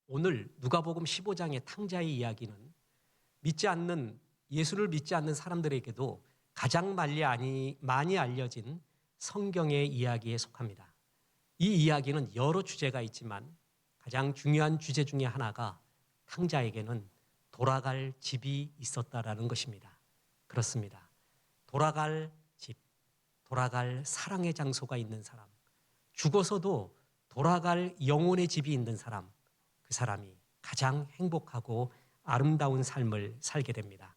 오늘 누가복음 15장의 탕자의 이야기는 예수를 믿지 않는 사람들에게도 가장 많이 알려진 성경의 이야기에 속합니다. 이 이야기는 여러 주제가 있지만 가장 중요한 주제 중에 하나가 탕자에게는 돌아갈 집이 있었다라는 것입니다. 그렇습니다. 돌아갈 집, 돌아갈 사랑의 장소가 있는 사람, 죽어서도 돌아갈 영혼의 집이 있는 사람, 그 사람이 가장 행복하고 아름다운 삶을 살게 됩니다.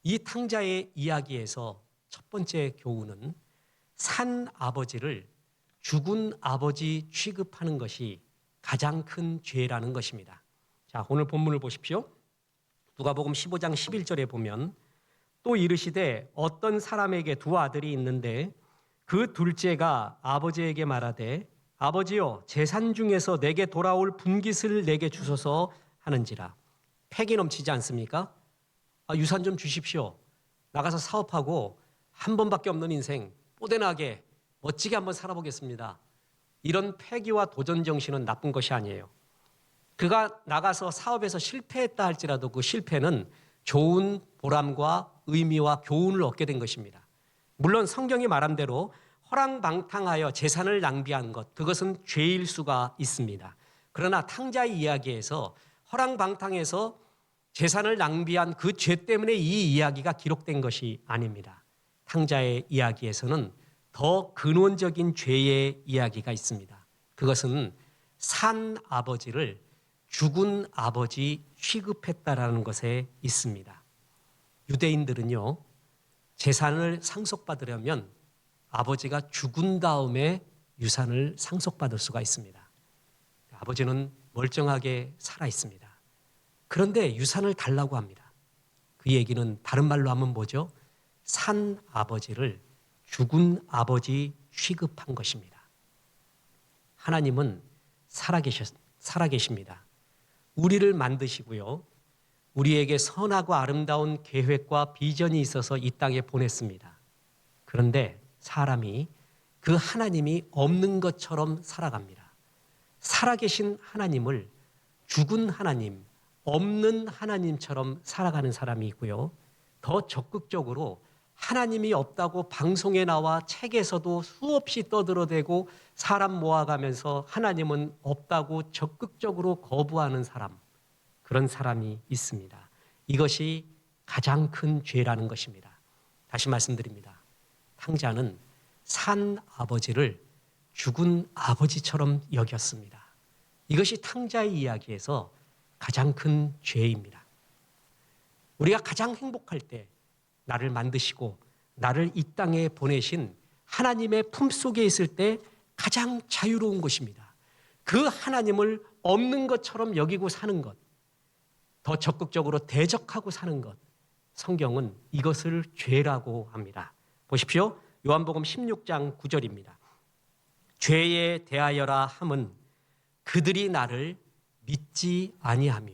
이 탕자의 이야기에서 첫 번째 교훈은 산 아버지를 죽은 아버지 취급하는 것이 가장 큰 죄라는 것입니다. 자, 오늘 본문을 보십시오. 누가복음 15장 11절에 보면 또 이르시되 어떤 사람에게 두 아들이 있는데 그 둘째가 아버지에게 말하되 아버지여 재산 중에서 내게 돌아올 분깃을 내게 주소서 하는지라. 패기 넘치지 않습니까? 유산 좀 주십시오. 나가서 사업하고 한 번밖에 없는 인생 뽀대나게 멋지게 한번 살아보겠습니다. 이런 패기와 도전 정신은 나쁜 것이 아니에요. 그가 나가서 사업에서 실패했다 할지라도 그 실패는 좋은 보람과 의미와 교훈을 얻게 된 것입니다. 물론 성경이 말한 대로 허랑방탕하여 재산을 낭비한 것, 그것은 죄일 수가 있습니다. 그러나 탕자의 이야기에서 허랑방탕해서 재산을 낭비한 그 죄 때문에 이 이야기가 기록된 것이 아닙니다. 탕자의 이야기에서는 더 근원적인 죄의 이야기가 있습니다. 그것은 산 아버지를 죽은 아버지 취급했다라는 것에 있습니다. 유대인들은요, 재산을 상속받으려면 아버지가 죽은 다음에 유산을 상속받을 수가 있습니다. 아버지는 멀쩡하게 살아 있습니다. 그런데 유산을 달라고 합니다. 그 얘기는 다른 말로 하면 뭐죠? 산 아버지를 죽은 아버지 취급한 것입니다. 하나님은 살아계십니다. 우리를 만드시고요. 우리에게 선하고 아름다운 계획과 비전이 있어서 이 땅에 보냈습니다. 그런데 사람이 그 하나님이 없는 것처럼 살아갑니다. 살아계신 하나님을 죽은 하나님, 없는 하나님처럼 살아가는 사람이 있고요. 더 적극적으로 하나님이 없다고 방송에 나와 책에서도 수없이 떠들어대고 사람 모아가면서 하나님은 없다고 적극적으로 거부하는 사람, 그런 사람이 있습니다. 이것이 가장 큰 죄라는 것입니다. 다시 말씀드립니다. 탕자는 산 아버지를 죽은 아버지처럼 여겼습니다. 이것이 탕자의 이야기에서 가장 큰 죄입니다. 우리가 가장 행복할 때 나를 만드시고 나를 이 땅에 보내신 하나님의 품속에 있을 때 가장 자유로운 것입니다. 그 하나님을 없는 것처럼 여기고 사는 것, 더 적극적으로 대적하고 사는 것, 성경은 이것을 죄라고 합니다. 보십시오. 요한복음 16장 9절입니다. 죄에 대하여라 함은 그들이 나를 믿지 아니하며.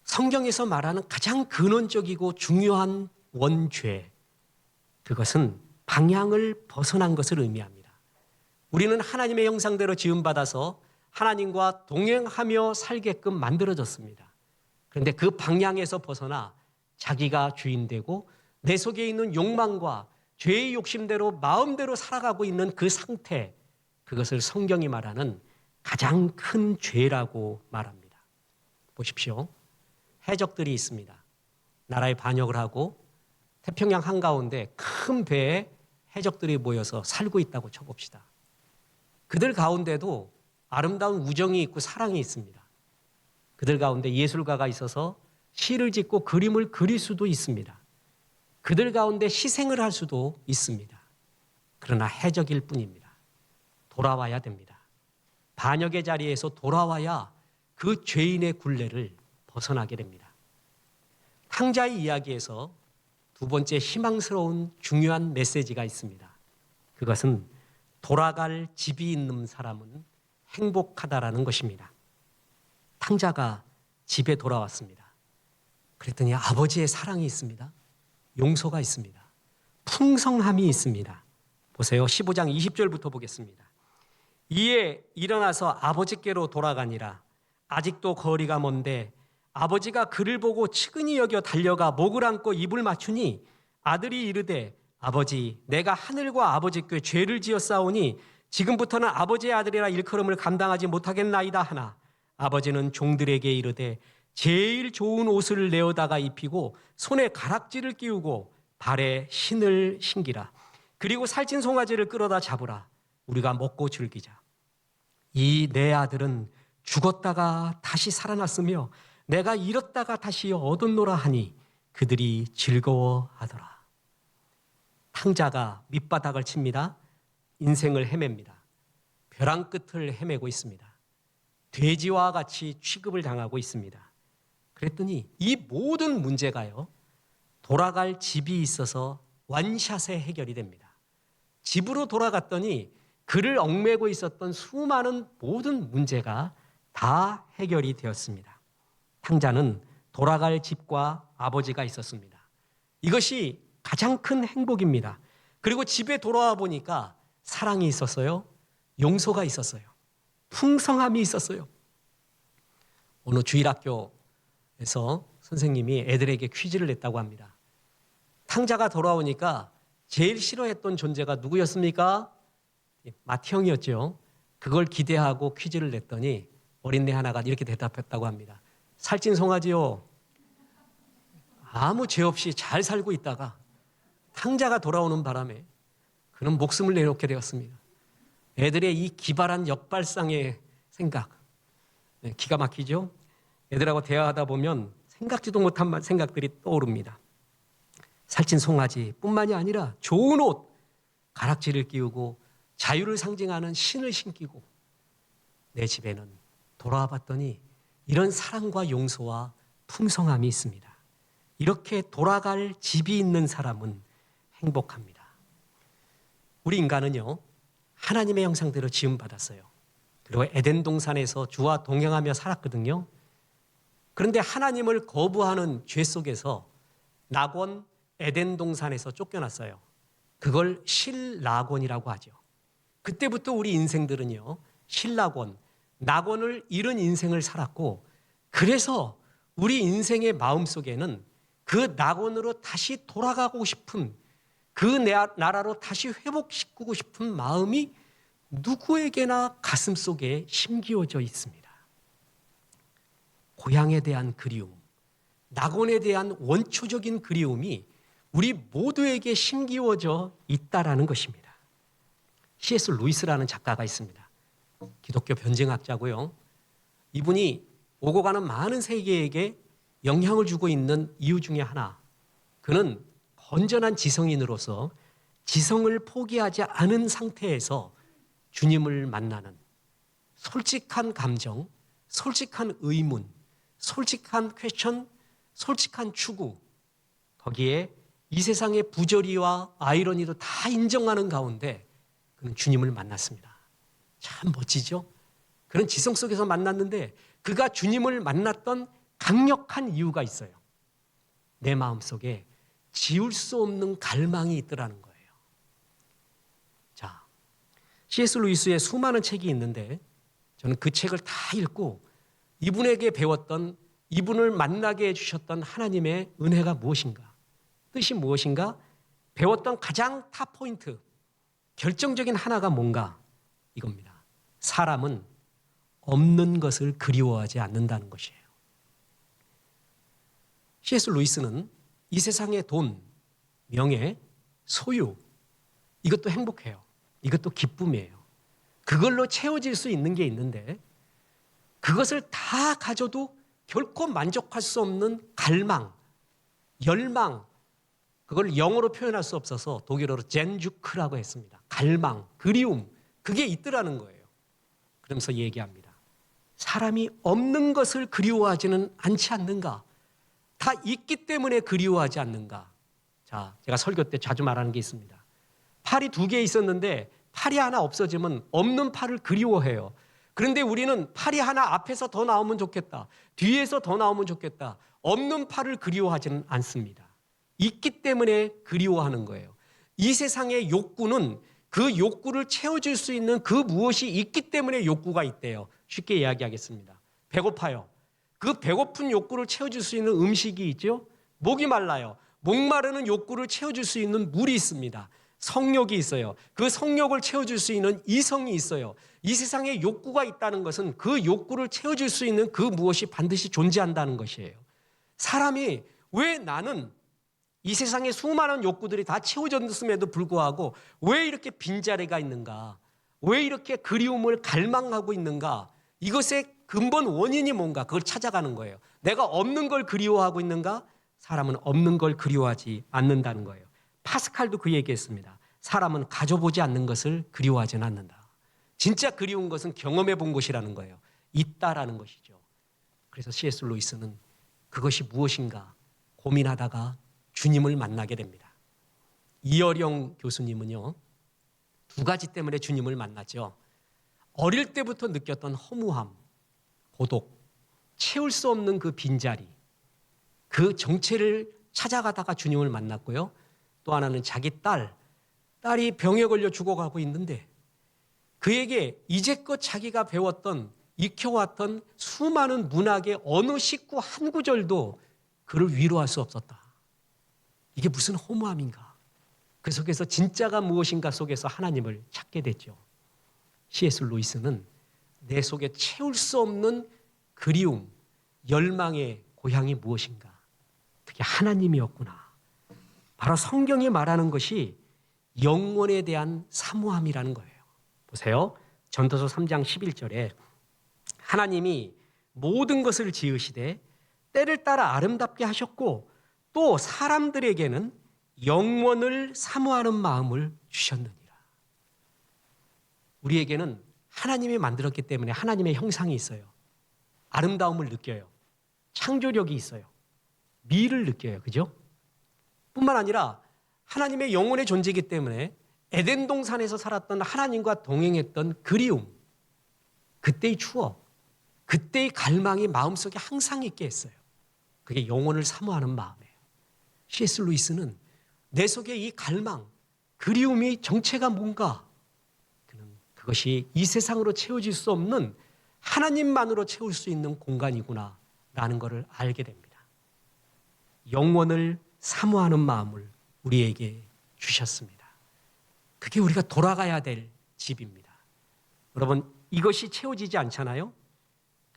성경에서 말하는 가장 근원적이고 중요한 원죄, 그것은 방향을 벗어난 것을 의미합니다. 우리는 하나님의 형상대로 지음받아서 하나님과 동행하며 살게끔 만들어졌습니다. 그런데 그 방향에서 벗어나 자기가 주인되고 내 속에 있는 욕망과 죄의 욕심대로 마음대로 살아가고 있는 그 상태, 그것을 성경이 말하는 가장 큰 죄라고 말합니다. 보십시오. 해적들이 있습니다. 나라에 반역을 하고 태평양 한가운데 큰 배에 해적들이 모여서 살고 있다고 쳐봅시다. 그들 가운데도 아름다운 우정이 있고 사랑이 있습니다. 그들 가운데 예술가가 있어서 시를 짓고 그림을 그릴 수도 있습니다. 그들 가운데 희생을 할 수도 있습니다. 그러나 해적일 뿐입니다. 돌아와야 됩니다. 반역의 자리에서 돌아와야 그 죄인의 굴레를 벗어나게 됩니다. 탕자의 이야기에서 두 번째 희망스러운 중요한 메시지가 있습니다. 그것은 돌아갈 집이 있는 사람은 행복하다라는 것입니다. 탕자가 집에 돌아왔습니다. 그랬더니 아버지의 사랑이 있습니다. 용서가 있습니다. 풍성함이 있습니다. 보세요. 15장 20절부터 보겠습니다. 이에 일어나서 아버지께로 돌아가니라. 아직도 거리가 먼데 아버지가 그를 보고 측은히 여겨 달려가 목을 안고 입을 맞추니 아들이 이르되 아버지 내가 하늘과 아버지께 죄를 지었사오니 지금부터는 아버지의 아들이라 일컬음을 감당하지 못하겠나이다 하나 아버지는 종들에게 이르되 제일 좋은 옷을 내어다가 입히고 손에 가락지를 끼우고 발에 신을 신기라. 그리고 살찐 송아지를 끌어다 잡으라. 우리가 먹고 즐기자. 이 내 아들은 죽었다가 다시 살아났으며 내가 잃었다가 다시 얻었노라 하니 그들이 즐거워하더라. 탕자가 밑바닥을 칩니다. 인생을 헤맵니다. 벼랑 끝을 헤매고 있습니다. 돼지와 같이 취급을 당하고 있습니다. 그랬더니 이 모든 문제가요, 돌아갈 집이 있어서 원샷에 해결이 됩니다. 집으로 돌아갔더니 그를 얽매고 있었던 수많은 모든 문제가 다 해결이 되었습니다. 탕자는 돌아갈 집과 아버지가 있었습니다. 이것이 가장 큰 행복입니다. 그리고 집에 돌아와 보니까 사랑이 있었어요. 용서가 있었어요. 풍성함이 있었어요. 어느 주일학교에서 선생님이 애들에게 퀴즈를 냈다고 합니다. 탕자가 돌아오니까 제일 싫어했던 존재가 누구였습니까? 마티형이었죠. 그걸 기대하고 퀴즈를 냈더니 어린애 하나가 이렇게 대답했다고 합니다. 살찐 송아지요. 아무 죄 없이 잘 살고 있다가 탕자가 돌아오는 바람에 그는 목숨을 내놓게 되었습니다. 애들의 이 기발한 역발상의 생각, 기가 막히죠? 애들하고 대화하다 보면 생각지도 못한 생각들이 떠오릅니다. 살찐 송아지뿐만이 아니라 좋은 옷, 가락지를 끼우고 자유를 상징하는 신을 신기고 내 집에는 돌아와 봤더니 이런 사랑과 용서와 풍성함이 있습니다. 이렇게 돌아갈 집이 있는 사람은 행복합니다. 우리 인간은요, 하나님의 형상대로 지음받았어요. 그리고 에덴 동산에서 주와 동행하며 살았거든요. 그런데 하나님을 거부하는 죄 속에서 낙원 에덴 동산에서 쫓겨났어요. 그걸 실낙원이라고 하죠. 그때부터 우리 인생들은요, 실낙원, 낙원을 잃은 인생을 살았고, 그래서 우리 인생의 마음속에는 그 낙원으로 다시 돌아가고 싶은, 그 나라로 다시 회복시키고 싶은 마음이 누구에게나 가슴속에 심기어져 있습니다. 고향에 대한 그리움, 낙원에 대한 원초적인 그리움이 우리 모두에게 심기어져 있다라는 것입니다. C.S. 루이스라는 작가가 있습니다. 기독교 변증학자고요. 이분이 오고 가는 많은 세계에게 영향을 주고 있는 이유 중에 하나, 그는 건전한 지성인으로서 지성을 포기하지 않은 상태에서 주님을 만나는 솔직한 감정, 솔직한 의문, 솔직한 퀘스천, 솔직한 추구, 거기에 이 세상의 부조리와 아이러니도 다 인정하는 가운데 그는 주님을 만났습니다. 참 멋지죠? 그런 지성 속에서 만났는데 그가 주님을 만났던 강력한 이유가 있어요. 내 마음속에 지울 수 없는 갈망이 있더라는 거예요. 자, C.S. 루이스의 수많은 책이 있는데 저는 그 책을 다 읽고 이분에게 배웠던, 이분을 만나게 해주셨던 하나님의 은혜가 무엇인가, 뜻이 무엇인가, 배웠던 가장 탑 포인트, 결정적인 하나가 뭔가, 이겁니다. 사람은 없는 것을 그리워하지 않는다는 것이에요. C.S. 루이스는 이 세상의 돈, 명예, 소유, 이것도 행복해요. 이것도 기쁨이에요. 그걸로 채워질 수 있는 게 있는데 그것을 다 가져도 결코 만족할 수 없는 갈망, 열망, 그걸 영어로 표현할 수 없어서 독일어로 젠주크라고 했습니다. 갈망, 그리움, 그게 있더라는 거예요. 그러면서 얘기합니다. 사람이 없는 것을 그리워하지는 않지 않는가? 다 있기 때문에 그리워하지 않는가? 자, 제가 설교 때 자주 말하는 게 있습니다. 팔이 2개 있었는데 팔이 하나 없어지면 없는 팔을 그리워해요. 그런데 우리는 팔이 하나 앞에서 더 나오면 좋겠다, 뒤에서 더 나오면 좋겠다, 없는 팔을 그리워하지는 않습니다. 있기 때문에 그리워하는 거예요. 이 세상의 욕구는 그 욕구를 채워줄 수 있는 그 무엇이 있기 때문에 욕구가 있대요. 쉽게 이야기하겠습니다. 배고파요. 그 배고픈 욕구를 채워줄 수 있는 음식이 있죠. 목이 말라요. 목마르는 욕구를 채워줄 수 있는 물이 있습니다. 성욕이 있어요. 그 성욕을 채워줄 수 있는 이성이 있어요. 이 세상에 욕구가 있다는 것은 그 욕구를 채워줄 수 있는 그 무엇이 반드시 존재한다는 것이에요. 사람이 왜 나는 이 세상에 수많은 욕구들이 다 채워졌음에도 불구하고 왜 이렇게 빈자리가 있는가? 왜 이렇게 그리움을 갈망하고 있는가? 이것의 근본 원인이 뭔가? 그걸 찾아가는 거예요. 내가 없는 걸 그리워하고 있는가? 사람은 없는 걸 그리워하지 않는다는 거예요. 파스칼도 그 얘기했습니다. 사람은 가져보지 않는 것을 그리워하지는 않는다. 진짜 그리운 것은 경험해 본 것이라는 거예요. 있다라는 것이죠. 그래서 C.S. 루이스는 그것이 무엇인가 고민하다가 주님을 만나게 됩니다. 이어령 교수님은요, 두 가지 때문에 주님을 만났죠. 어릴 때부터 느꼈던 허무함, 고독, 채울 수 없는 그 빈자리, 그 정체를 찾아가다가 주님을 만났고요. 또 하나는 자기 딸이 병에 걸려 죽어가고 있는데 그에게 이제껏 자기가 배웠던, 익혀왔던 수많은 문학의 어느 식구 한 구절도 그를 위로할 수 없었다. 이게 무슨 허무함인가? 그 속에서 진짜가 무엇인가 속에서 하나님을 찾게 됐죠. C.S. 루이스는 내 속에 채울 수 없는 그리움, 열망의 고향이 무엇인가? 그게 하나님이었구나. 바로 성경이 말하는 것이 영원에 대한 사모함이라는 거예요. 보세요. 전도서 3장 11절에 하나님이 모든 것을 지으시되 때를 따라 아름답게 하셨고 또 사람들에게는 영원을 사모하는 마음을 주셨느니라. 우리에게는 하나님이 만들었기 때문에 하나님의 형상이 있어요. 아름다움을 느껴요. 창조력이 있어요. 미를 느껴요. 그죠? 뿐만 아니라 하나님의 영혼의 존재이기 때문에 에덴 동산에서 살았던 하나님과 동행했던 그리움, 그때의 추억, 그때의 갈망이 마음속에 항상 있게 했어요. 그게 영혼을 사모하는 마음이에요. C.S. 루이스는 내 속에 이 갈망, 그리움이 정체가 뭔가? 그것이 이 세상으로 채워질 수 없는 하나님만으로 채울 수 있는 공간이구나 라는 것을 알게 됩니다. 영원을 사모하는 마음을 우리에게 주셨습니다. 그게 우리가 돌아가야 될 집입니다. 여러분, 이것이 채워지지 않잖아요?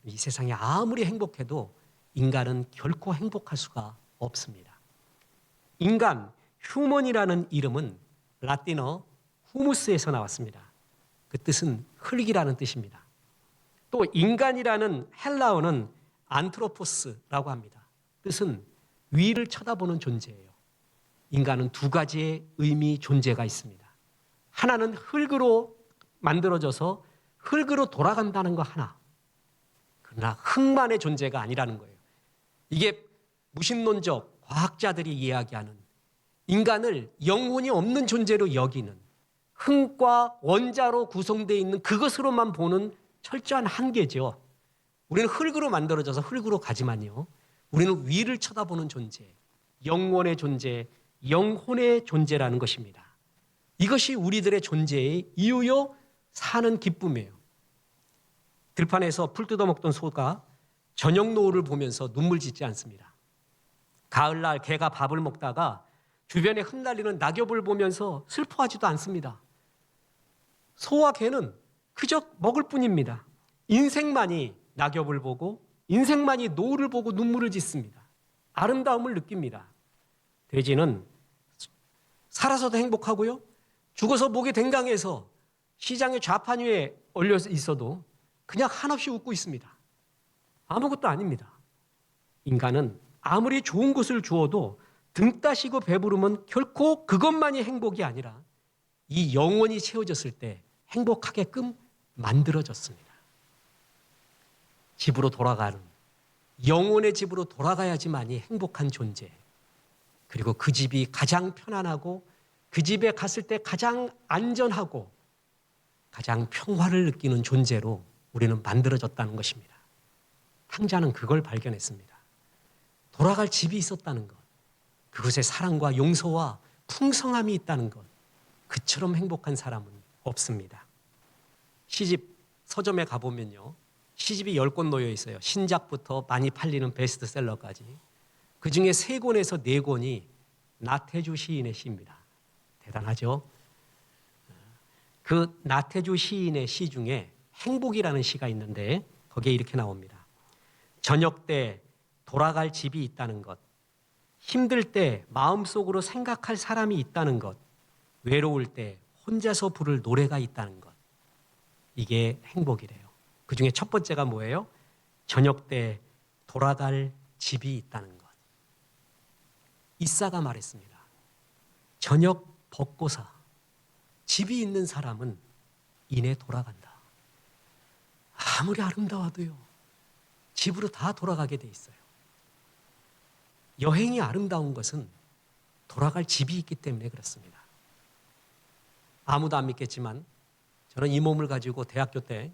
이 세상에 아무리 행복해도 인간은 결코 행복할 수가 없습니다. 인간, 휴먼이라는 이름은 라틴어 후무스에서 나왔습니다. 그 뜻은 흙이라는 뜻입니다. 또 인간이라는 헬라어는 안트로포스라고 합니다. 뜻은 위를 쳐다보는 존재예요. 인간은 두 가지의 의미 존재가 있습니다. 하나는 흙으로 만들어져서 흙으로 돌아간다는 거 하나. 그러나 흙만의 존재가 아니라는 거예요. 이게 무신론적 과학자들이 이야기하는 인간을 영혼이 없는 존재로 여기는 흙과 원자로 구성되어 있는 그것으로만 보는 철저한 한계죠. 우리는 흙으로 만들어져서 흙으로 가지만요. 우리는 위를 쳐다보는 존재, 영원의 존재, 영혼의 존재라는 것입니다. 이것이 우리들의 존재의 이유요, 사는 기쁨이에요. 들판에서 풀 뜯어먹던 소가 저녁 노을을 보면서 눈물 짓지 않습니다. 가을날 개가 밥을 먹다가 주변에 흩날리는 낙엽을 보면서 슬퍼하지도 않습니다. 소와 개는 그저 먹을 뿐입니다. 인생만이 낙엽을 보고 인생만이 노을을 보고 눈물을 짓습니다. 아름다움을 느낍니다. 돼지는 살아서도 행복하고요. 죽어서 목이 댕강해서 시장의 좌판 위에 올려 있어도 그냥 한없이 웃고 있습니다. 아무것도 아닙니다. 인간은 아무리 좋은 것을 주어도 등 따시고 배부르면 결코 그것만이 행복이 아니라 이 영혼이 채워졌을 때 행복하게끔 만들어졌습니다. 집으로 돌아가는, 영혼의 집으로 돌아가야지만이 행복한 존재. 그리고 그 집이 가장 편안하고 그 집에 갔을 때 가장 안전하고 가장 평화를 느끼는 존재로 우리는 만들어졌다는 것입니다. 탕자는 그걸 발견했습니다. 돌아갈 집이 있었다는 것, 그곳에 사랑과 용서와 풍성함이 있다는 것, 그처럼 행복한 사람은 없습니다. 시집 서점에 가보면요, 시집이 10권 놓여 있어요. 신작부터 많이 팔리는 베스트셀러까지. 그중에 3권에서 4권이 나태주 시인의 시입니다. 대단하죠? 그 나태주 시인의 시 중에 행복이라는 시가 있는데 거기에 이렇게 나옵니다. 저녁 때 돌아갈 집이 있다는 것, 힘들 때 마음속으로 생각할 사람이 있다는 것, 외로울 때 혼자서 부를 노래가 있다는 것. 이게 행복이래요. 그중에 첫 번째가 뭐예요? 저녁 때 돌아갈 집이 있다는 것. 이사가 말했습니다. 저녁 벗고사 집이 있는 사람은 이내 돌아간다. 아무리 아름다워도요. 집으로 다 돌아가게 돼 있어요. 여행이 아름다운 것은 돌아갈 집이 있기 때문에 그렇습니다. 아무도 안 믿겠지만 저는 이 몸을 가지고 대학교 때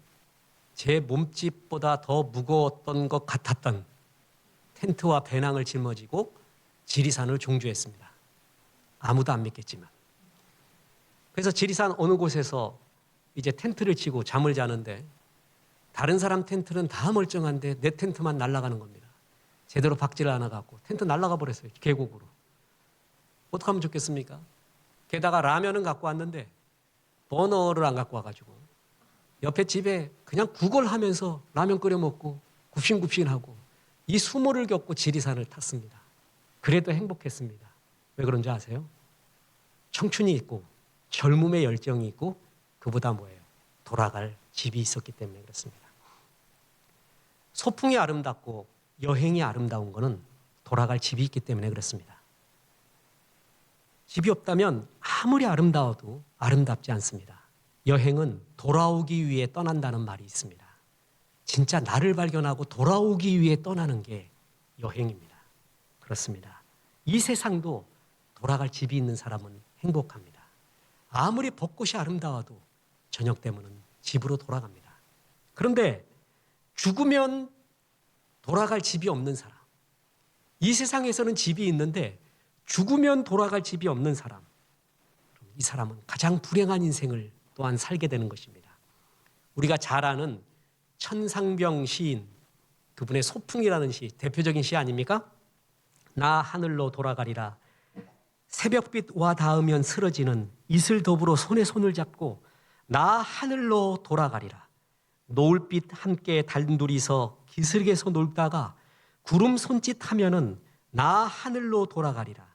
제 몸집보다 더 무거웠던 것 같았던 텐트와 배낭을 짊어지고 지리산을 종주했습니다. 아무도 안 믿겠지만. 그래서 지리산 어느 곳에서 이제 텐트를 치고 잠을 자는데 다른 사람 텐트는 다 멀쩡한데 내 텐트만 날아가는 겁니다. 제대로 박지를 안 해갖고 텐트 날아가 버렸어요. 계곡으로. 어떻게 하면 좋겠습니까? 게다가 라면은 갖고 왔는데 버너를 안 갖고 와가지고 옆에 집에 그냥 구걸하면서 라면 끓여 먹고 굽신굽신하고 이 수모를 겪고 지리산을 탔습니다. 그래도 행복했습니다. 왜 그런지 아세요? 청춘이 있고 젊음의 열정이 있고 그보다 뭐예요? 돌아갈 집이 있었기 때문에 그렇습니다. 소풍이 아름답고 여행이 아름다운 것은 돌아갈 집이 있기 때문에 그렇습니다. 집이 없다면 아무리 아름다워도 아름답지 않습니다. 여행은 돌아오기 위해 떠난다는 말이 있습니다. 진짜 나를 발견하고 돌아오기 위해 떠나는 게 여행입니다. 그렇습니다. 이 세상도 돌아갈 집이 있는 사람은 행복합니다. 아무리 벚꽃이 아름다워도 저녁 되면은 집으로 돌아갑니다. 그런데 죽으면 돌아갈 집이 없는 사람, 이 세상에서는 집이 있는데 죽으면 돌아갈 집이 없는 사람, 이 사람은 가장 불행한 인생을 또한 살게 되는 것입니다. 우리가 잘 아는 천상병 시인, 그분의 소풍이라는 시, 대표적인 시 아닙니까? 나 하늘로 돌아가리라. 새벽빛 와 닿으면 쓰러지는 이슬 더불어 손에 손을 잡고 나 하늘로 돌아가리라. 노을빛 함께 단둘이서 기슭에서 놀다가 구름 손짓하면은 나 하늘로 돌아가리라.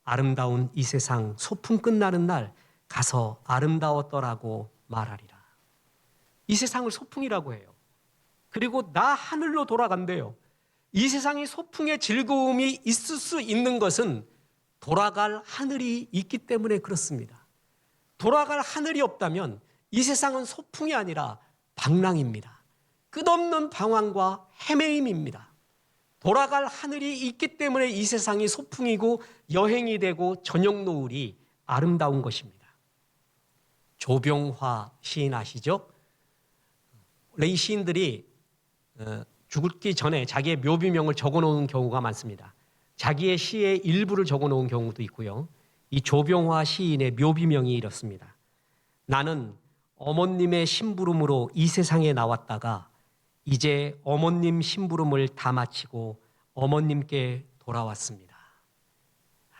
아름다운 이 세상 소풍 끝나는 날 가서 아름다웠더라고 말하리라. 이 세상을 소풍이라고 해요. 그리고 나 하늘로 돌아간대요. 이 세상이 소풍의 즐거움이 있을 수 있는 것은 돌아갈 하늘이 있기 때문에 그렇습니다. 돌아갈 하늘이 없다면 이 세상은 소풍이 아니라 방랑입니다. 끝없는 방황과 헤매임입니다. 돌아갈 하늘이 있기 때문에 이 세상이 소풍이고 여행이 되고 저녁 노을이 아름다운 것입니다. 조병화 시인 아시죠? 원래 이 시인들이 죽기 전에 자기의 묘비명을 적어놓은 경우가 많습니다. 자기의 시의 일부를 적어놓은 경우도 있고요. 이 조병화 시인의 묘비명이 이렇습니다. 나는 어머님의 심부름으로 이 세상에 나왔다가 이제 어머님 심부름을 다 마치고 어머님께 돌아왔습니다.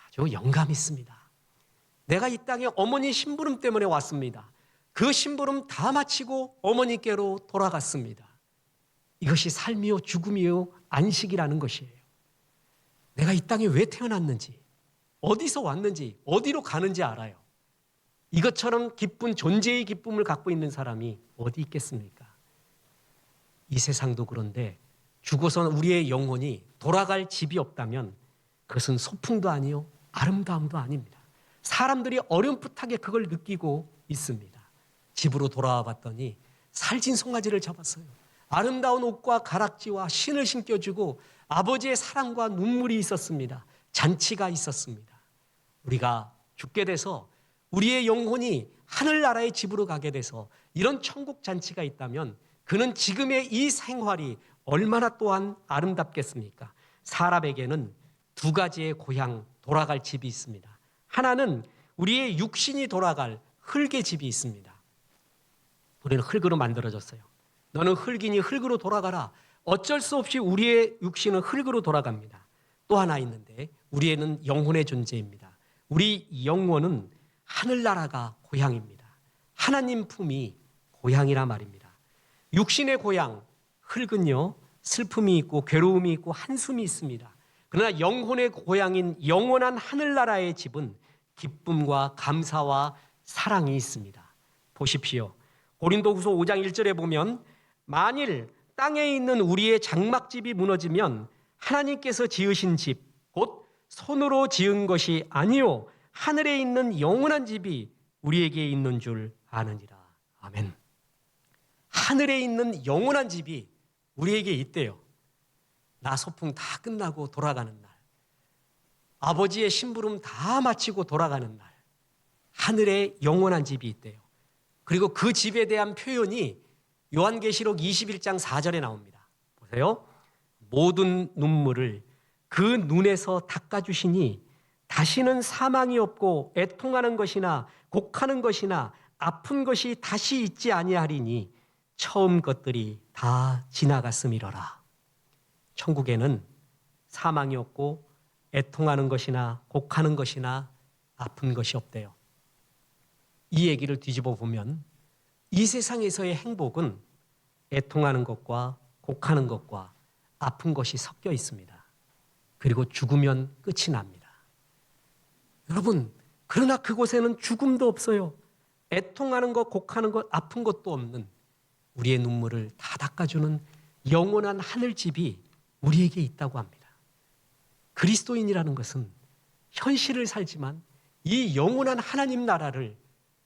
아주 영감 있습니다. 내가 이 땅에 어머니 심부름 때문에 왔습니다. 그 심부름 다 마치고 어머니께로 돌아갔습니다. 이것이 삶이요 죽음이요 안식이라는 것이에요. 내가 이 땅에 왜 태어났는지, 어디서 왔는지, 어디로 가는지 알아요. 이것처럼 기쁜 존재의 기쁨을 갖고 있는 사람이 어디 있겠습니까? 이 세상도 그런데 죽어서 우리의 영혼이 돌아갈 집이 없다면 그것은 소풍도 아니요 아름다움도 아닙니다. 사람들이 어렴풋하게 그걸 느끼고 있습니다. 집으로 돌아와 봤더니 살찐 송아지를 잡았어요. 아름다운 옷과 가락지와 신을 신겨주고 아버지의 사랑과 눈물이 있었습니다. 잔치가 있었습니다. 우리가 죽게 돼서 우리의 영혼이 하늘나라의 집으로 가게 돼서 이런 천국 잔치가 있다면 그는 지금의 이 생활이 얼마나 또한 아름답겠습니까? 사람에게는 두 가지의 고향, 돌아갈 집이 있습니다. 하나는 우리의 육신이 돌아갈 흙의 집이 있습니다. 우리는 흙으로 만들어졌어요. 너는 흙이니 흙으로 돌아가라. 어쩔 수 없이 우리의 육신은 흙으로 돌아갑니다. 또 하나 있는데 우리에는 영혼의 존재입니다. 우리 영혼은 하늘나라가 고향입니다. 하나님 품이 고향이라 말입니다. 육신의 고향, 흙은요, 슬픔이 있고 괴로움이 있고 한숨이 있습니다. 그러나 영혼의 고향인 영원한 하늘나라의 집은 기쁨과 감사와 사랑이 있습니다. 보십시오. 고린도후서 5장 1절에 보면 만일 땅에 있는 우리의 장막집이 무너지면 하나님께서 지으신 집, 곧 손으로 지은 것이 아니요 하늘에 있는 영원한 집이 우리에게 있는 줄 아느니라. 아멘. 하늘에 있는 영원한 집이 우리에게 있대요. 나 소풍 다 끝나고 돌아가는 날, 아버지의 심부름 다 마치고 돌아가는 날, 하늘에 영원한 집이 있대요. 그리고 그 집에 대한 표현이 요한계시록 21장 4절에 나옵니다. 보세요. 모든 눈물을 그 눈에서 닦아주시니 다시는 사망이 없고 애통하는 것이나 곡하는 것이나 아픈 것이 다시 있지 아니하리니 처음 것들이 다 지나갔음이로라. 천국에는 사망이 없고 애통하는 것이나 곡하는 것이나 아픈 것이 없대요. 이 얘기를 뒤집어 보면 이 세상에서의 행복은 애통하는 것과 곡하는 것과 아픈 것이 섞여 있습니다. 그리고 죽으면 끝이 납니다. 여러분, 그러나 그곳에는 죽음도 없어요. 애통하는 것, 곡하는 것, 아픈 것도 없는 우리의 눈물을 다 닦아주는 영원한 하늘집이 우리에게 있다고 합니다. 그리스도인이라는 것은 현실을 살지만 이 영원한 하나님 나라를,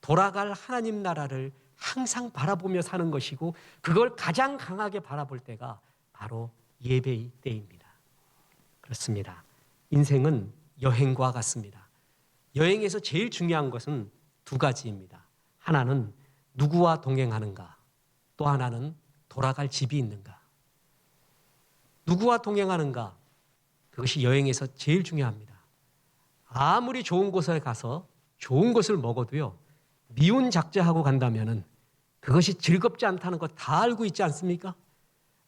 돌아갈 하나님 나라를 항상 바라보며 사는 것이고 그걸 가장 강하게 바라볼 때가 바로 예배의 때입니다. 그렇습니다. 인생은 여행과 같습니다. 여행에서 제일 중요한 것은 두 가지입니다. 하나는 누구와 동행하는가, 또 하나는 돌아갈 집이 있는가. 누구와 동행하는가, 그것이 여행에서 제일 중요합니다. 아무리 좋은 곳에 가서 좋은 것을 먹어도요, 미운 작자하고 간다면은 그것이 즐겁지 않다는 거 다 알고 있지 않습니까?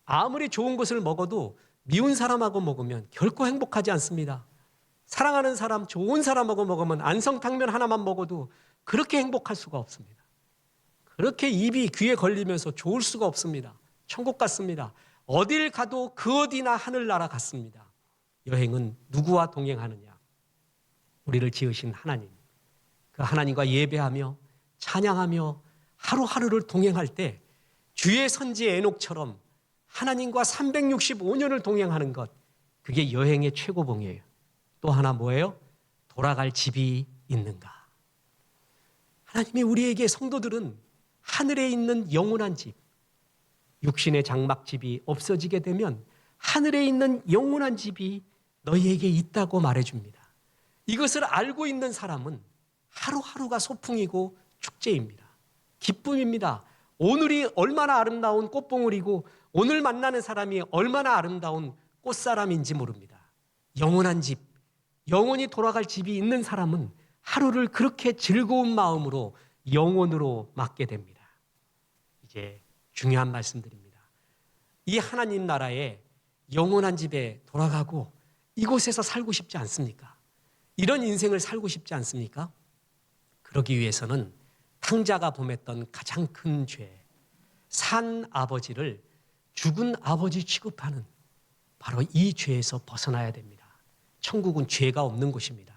아무리 좋은 것을 먹어도 미운 사람하고 먹으면 결코 행복하지 않습니다. 사랑하는 사람, 좋은 사람하고 먹으면 안성탕면 하나만 먹어도 그렇게 행복할 수가 없습니다. 그렇게 입이 귀에 걸리면서 좋을 수가 없습니다. 천국 같습니다. 어딜 가도 그 어디나 하늘나라 같습니다. 여행은 누구와 동행하느냐? 우리를 지으신 하나님, 그 하나님과 예배하며 찬양하며 하루하루를 동행할 때 주의 선지 에녹처럼 하나님과 365년을 동행하는 것, 그게 여행의 최고봉이에요. 또 하나 뭐예요? 돌아갈 집이 있는가? 하나님이 우리에게, 성도들은 하늘에 있는 영원한 집, 육신의 장막집이 없어지게 되면 하늘에 있는 영원한 집이 너희에게 있다고 말해줍니다. 이것을 알고 있는 사람은 하루하루가 소풍이고 축제입니다. 기쁨입니다. 오늘이 얼마나 아름다운 꽃봉오리고 오늘 만나는 사람이 얼마나 아름다운 꽃사람인지 모릅니다. 영원한 집, 영원히 돌아갈 집이 있는 사람은 하루를 그렇게 즐거운 마음으로 영원으로 맞게 됩니다. 이제 중요한 말씀드립니다. 이 하나님 나라에 영원한 집에 돌아가고 이곳에서 살고 싶지 않습니까? 이런 인생을 살고 싶지 않습니까? 그러기 위해서는 탕자가 범했던 가장 큰 죄, 산 아버지를 죽은 아버지 취급하는 바로 이 죄에서 벗어나야 됩니다. 천국은 죄가 없는 곳입니다.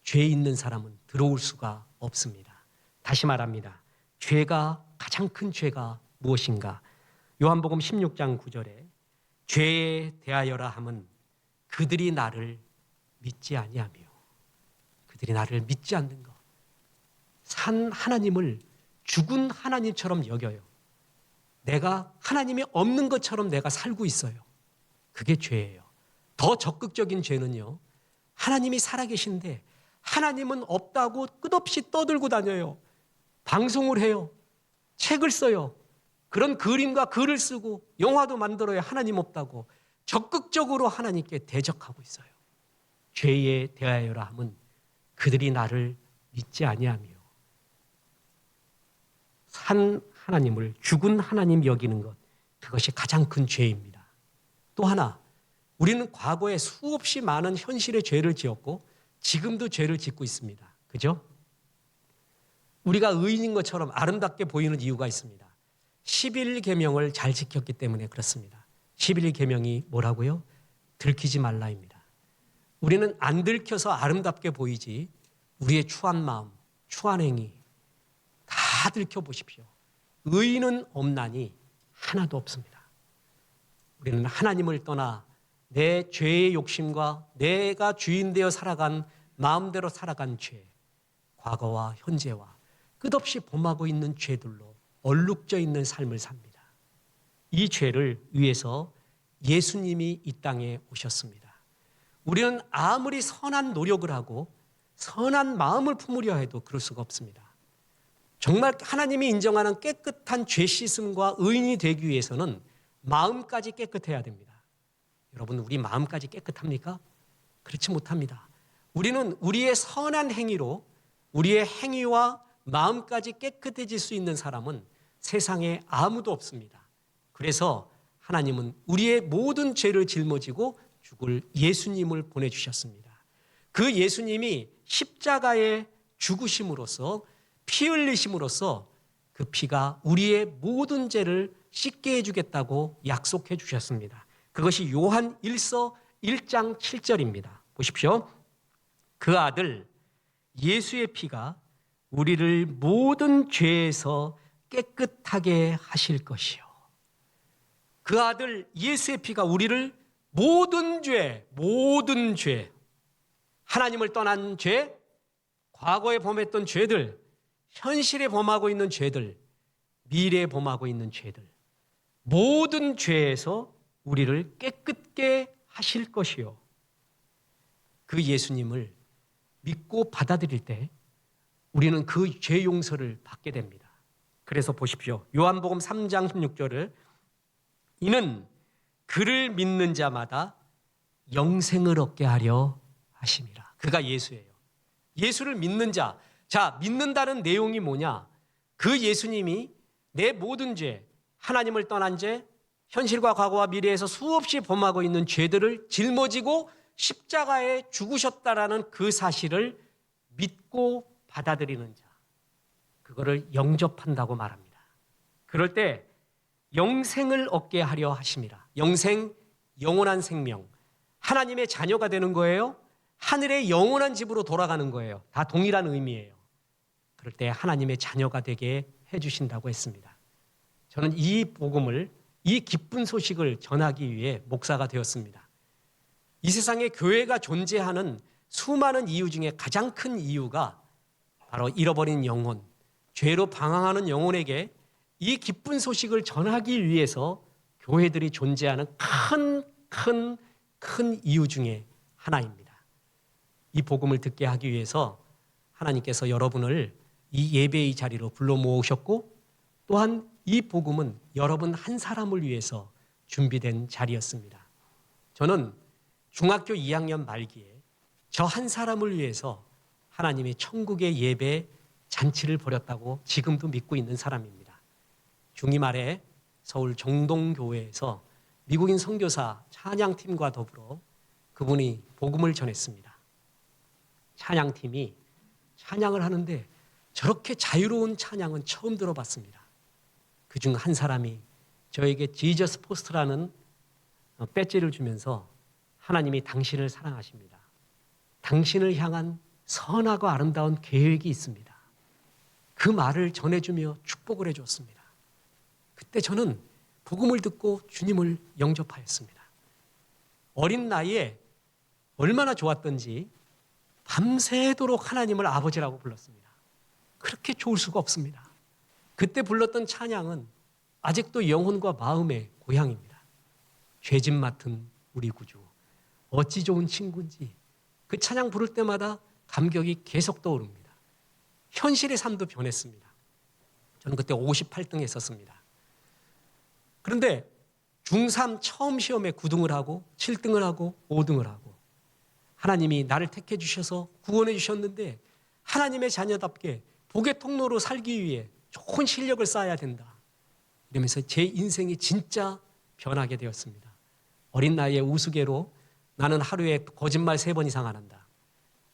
죄 있는 사람은 들어올 수가 없습니다. 다시 말합니다. 죄가, 가장 큰 죄가 무엇인가? 요한복음 16장 9절에 죄에 대하여라 함은 그들이 나를 믿지 아니하며, 그들이 나를 믿지 않는 것. 산 하나님을 죽은 하나님처럼 여겨요. 내가 하나님이 없는 것처럼 내가 살고 있어요. 그게 죄예요. 더 적극적인 죄는요, 하나님이 살아계신데 하나님은 없다고 끝없이 떠들고 다녀요. 방송을 해요. 책을 써요. 그런 그림과 글을 쓰고 영화도 만들어요. 하나님 없다고 적극적으로 하나님께 대적하고 있어요. 죄에 대하여라 함은 그들이 나를 믿지 아니하며, 산 하나님을 죽은 하나님 여기는 것, 그것이 가장 큰 죄입니다. 또 하나, 우리는 과거에 수없이 많은 현실의 죄를 지었고 지금도 죄를 짓고 있습니다. 그죠? 우리가 의인인 것처럼 아름답게 보이는 이유가 있습니다. 11계명을 잘 지켰기 때문에 그렇습니다. 11계명이 뭐라고요? 들키지 말라입니다. 우리는 안 들켜서 아름답게 보이지 우리의 추한 마음, 추한 행위 다 들켜보십시오. 의인은 없나니 하나도 없습니다. 우리는 하나님을 떠나 내 죄의 욕심과 내가 주인 되어 살아간 마음대로 살아간 죄, 과거와 현재와 끝없이 범하고 있는 죄들로 얼룩져 있는 삶을 삽니다. 이 죄를 위해서 예수님이 이 땅에 오셨습니다. 우리는 아무리 선한 노력을 하고 선한 마음을 품으려 해도 그럴 수가 없습니다. 정말 하나님이 인정하는 깨끗한 죄 씻음과 의인이 되기 위해서는 마음까지 깨끗해야 됩니다. 여러분, 우리 마음까지 깨끗합니까? 그렇지 못합니다. 우리는 우리의 선한 행위로 우리의 행위와 마음까지 깨끗해질 수 있는 사람은 세상에 아무도 없습니다. 그래서 하나님은 우리의 모든 죄를 짊어지고 죽을 예수님을 보내주셨습니다. 그 예수님이 십자가에 죽으심으로써 피 흘리심으로써 그 피가 우리의 모든 죄를 씻게 해주겠다고 약속해 주셨습니다. 그것이 요한 1서 1장 7절입니다. 보십시오. 그 아들 예수의 피가 우리를 모든 죄에서 깨끗하게 하실 것이요. 그 아들 예수의 피가 우리를 모든 죄, 하나님을 떠난 죄, 과거에 범했던 죄들, 현실에 범하고 있는 죄들, 미래에 범하고 있는 죄들, 모든 죄에서 우리를 깨끗게 하실 것이요. 그 예수님을 믿고 받아들일 때 우리는 그 죄 용서를 받게 됩니다. 그래서 보십시오. 요한복음 3장 16절을 이는 그를 믿는 자마다 영생을 얻게 하려 하심이라. 그가 예수예요. 예수를 믿는 자. 자, 믿는다는 내용이 뭐냐? 그 예수님이 내 모든 죄, 하나님을 떠난 죄, 현실과 과거와 미래에서 수없이 범하고 있는 죄들을 짊어지고 십자가에 죽으셨다라는 그 사실을 믿고 받아들이는 자. 그거를 영접한다고 말합니다. 그럴 때 영생을 얻게 하려 하심이라. 영생, 영원한 생명. 하나님의 자녀가 되는 거예요. 하늘의 영원한 집으로 돌아가는 거예요. 다 동일한 의미예요. 그럴 때 하나님의 자녀가 되게 해주신다고 했습니다. 저는 이 복음을, 이 기쁜 소식을 전하기 위해 목사가 되었습니다. 이 세상에 교회가 존재하는 수많은 이유 중에 가장 큰 이유가 바로 잃어버린 영혼, 죄로 방황하는 영혼에게 이 기쁜 소식을 전하기 위해서 교회들이 존재하는 큰 이유 중에 하나입니다. 이 복음을 듣게 하기 위해서 하나님께서 여러분을 이 예배의 자리로 불러 모으셨고 또한 이 복음은 여러분 한 사람을 위해서 준비된 자리였습니다. 저는 중학교 2학년 말기에 저 한 사람을 위해서 하나님의 천국의 예배 잔치를 벌였다고 지금도 믿고 있는 사람입니다. 중2 말에 서울 정동교회에서 미국인 선교사 찬양팀과 더불어 그분이 복음을 전했습니다. 찬양팀이 찬양을 하는데 저렇게 자유로운 찬양은 처음 들어봤습니다. 그중 한 사람이 저에게 지저스 포스트라는 배지를 주면서 하나님이 당신을 사랑하십니다. 당신을 향한 선하고 아름다운 계획이 있습니다. 그 말을 전해주며 축복을 해줬습니다. 그때 저는 복음을 듣고 주님을 영접하였습니다. 어린 나이에 얼마나 좋았던지 밤새도록 하나님을 아버지라고 불렀습니다. 그렇게 좋을 수가 없습니다. 그때 불렀던 찬양은 아직도 영혼과 마음의 고향입니다. 죄짐 맡은 우리 구주, 어찌 좋은 친구인지 그 찬양 부를 때마다 감격이 계속 떠오릅니다. 현실의 삶도 변했습니다. 저는 그때 58등 했었습니다. 그런데 중3 처음 시험에 9등을 하고 7등을 하고 5등을 하고 하나님이 나를 택해 주셔서 구원해 주셨는데 하나님의 자녀답게 복의 통로로 살기 위해 좋은 실력을 쌓아야 된다. 이러면서 제 인생이 진짜 변하게 되었습니다. 어린 나이에 우스개로 나는 하루에 거짓말 3번 이상 안 한다.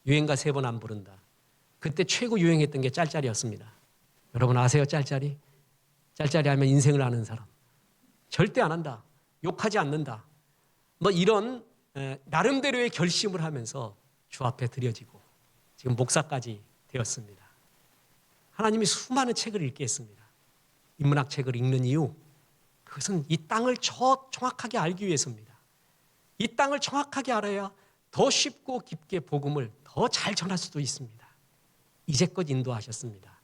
유행가 3번 안 부른다. 그때 최고 유행했던 게 짤짤이었습니다. 여러분 아세요, 짤짤이? 짤짤이 하면 인생을 아는 사람. 절대 안 한다. 욕하지 않는다. 뭐 이런 나름대로의 결심을 하면서 주 앞에 드려지고 지금 목사까지 되었습니다. 하나님이 수많은 책을 읽게 했습니다. 인문학 책을 읽는 이유, 그것은 이 땅을 정확하게 알기 위해서입니다. 이 땅을 정확하게 알아야 더 쉽고 깊게 복음을 더 잘 전할 수도 있습니다. 이제껏 인도하셨습니다.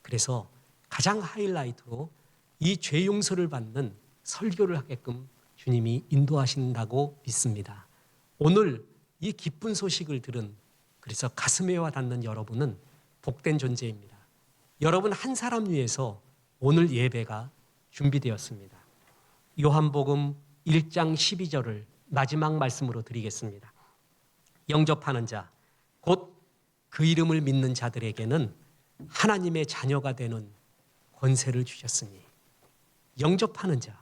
그래서 가장 하이라이트로 이 죄 용서를 받는 설교를 하게끔 주님이 인도하신다고 믿습니다. 오늘 이 기쁜 소식을 들은, 그래서 가슴에 와 닿는 여러분은 복된 존재입니다. 여러분 한 사람 위해서 오늘 예배가 준비되었습니다. 요한복음 1장 12절을 마지막 말씀으로 드리겠습니다. 영접하는 자, 곧 그 이름을 믿는 자들에게는 하나님의 자녀가 되는 권세를 주셨으니, 영접하는 자,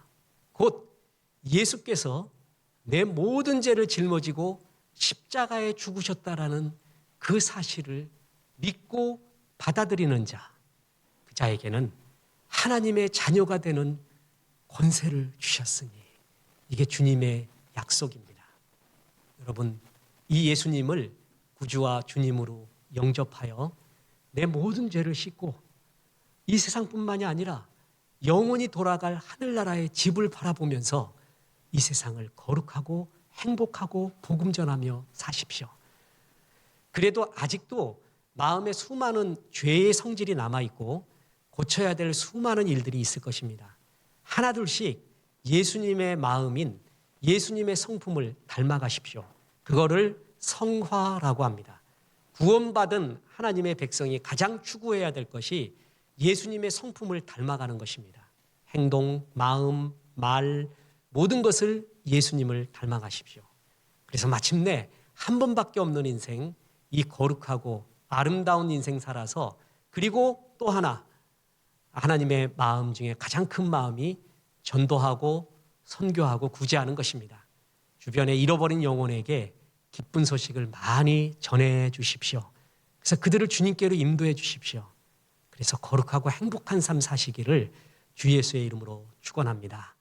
곧 예수께서 내 모든 죄를 짊어지고 십자가에 죽으셨다라는 그 사실을 믿고 받아들이는 자, 그 자에게는 하나님의 자녀가 되는 권세를 주셨으니, 이게 주님의 약속입니다. 여러분, 이 예수님을 구주와 주님으로 영접하여 내 모든 죄를 씻고 이 세상뿐만이 아니라 영원히 돌아갈 하늘나라의 집을 바라보면서 이 세상을 거룩하고 행복하고 복음 전하며 사십시오. 그래도 아직도 마음에 수많은 죄의 성질이 남아있고 고쳐야 될 수많은 일들이 있을 것입니다. 하나둘씩 예수님의 마음인 예수님의 성품을 닮아가십시오. 그거를 성화라고 합니다. 구원받은 하나님의 백성이 가장 추구해야 될 것이 예수님의 성품을 닮아가는 것입니다. 행동, 마음, 말, 모든 것을 예수님을 닮아가십시오. 그래서 마침내 한 번밖에 없는 인생, 이 거룩하고 아름다운 인생 살아서, 그리고 또 하나, 하나님의 마음 중에 가장 큰 마음이 전도하고 선교하고 구제하는 것입니다. 주변에 잃어버린 영혼에게 기쁜 소식을 많이 전해 주십시오. 그래서 그들을 주님께로 인도해 주십시오. 그래서 거룩하고 행복한 삶 사시기를 주 예수의 이름으로 축원합니다.